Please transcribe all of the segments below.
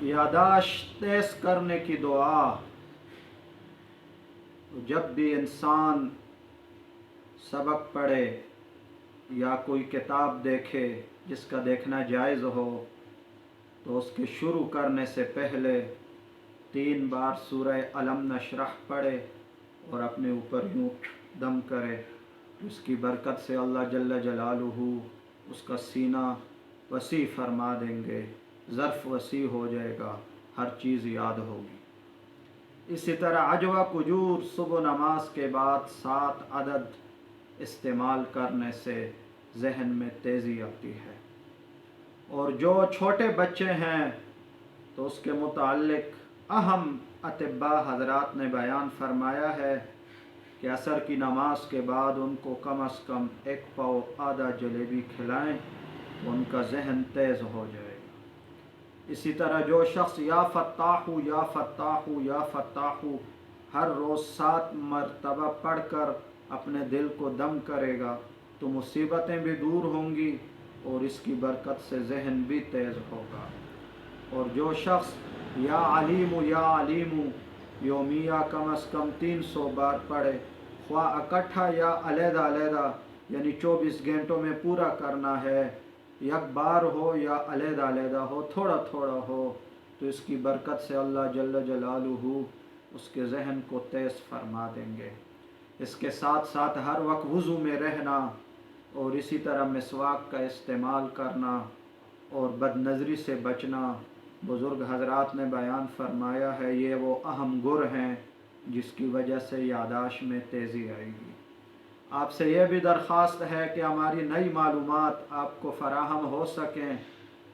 यादाश्त तेज करने की दुआ। जब भी इंसान सबक पढ़े या कोई किताब देखे जिसका देखना जायज़ हो, तो उसके शुरू करने से पहले 3 बार सूरह अलम नशरह पढ़े और अपने ऊपर यूँ दम करे। उसकी बरकत से अल्लाह जल्ल जलालुहु उसका सीना वसी फरमा देंगे, ज़र्फ़ वसी हो जाएगा, हर चीज़ याद होगी। इसी तरह अजवा कुजूर सुबह नमाज के बाद 7 अदद इस्तेमाल करने से जहन में तेज़ी आती है। और जो छोटे बच्चे हैं तो उसके मुताल्लिक अहम अतिब्बा हज़रात ने बयान फरमाया है कि असर की नमाज के बाद उनको कम अज़ कम 1 पाव आधा जलेबी खिलाएं तो उनका जहन तेज़ हो जाएगा। इसी तरह जो शख्स या फ़त्ताहु या फ़त्ताहु या फ़त्ताहु हर रोज़ 7 मरतबा पढ़कर अपने दिल को दम करेगा तो मुसीबतें भी दूर होंगी और इसकी बरकत से जहन भी तेज़ होगा। और जो शख्स या अलीमु योमिया कम अज़ कम 300 बार पढ़े, ख्वाह इकट्ठा या अलहदा यानी 24 घंटों में पूरा करना है, एक बार हो या अलहदा हो, थोड़ा थोड़ा हो, तो इसकी बरकत से अल्लाह जल्ल जलालुहु उसके जहन को तेज़ फरमा देंगे। इसके साथ साथ हर वक्त वज़ू में रहना और इसी तरह मिसवाक का इस्तेमाल करना और बदनज़री से बचना। बुज़ुर्ग हज़रात ने बयान फरमाया है ये वो अहम गुर हैं जिसकी वजह से यादाश्त में तेज़ी आएगी। आपसे यह भी दरख्वास्त है कि हमारी नई मालूमात आपको फ़राहम हो सकें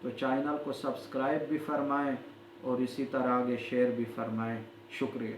तो चैनल को सब्सक्राइब भी फरमाएँ और इसी तरह आगे शेयर भी फरमाएँ। शुक्रिया।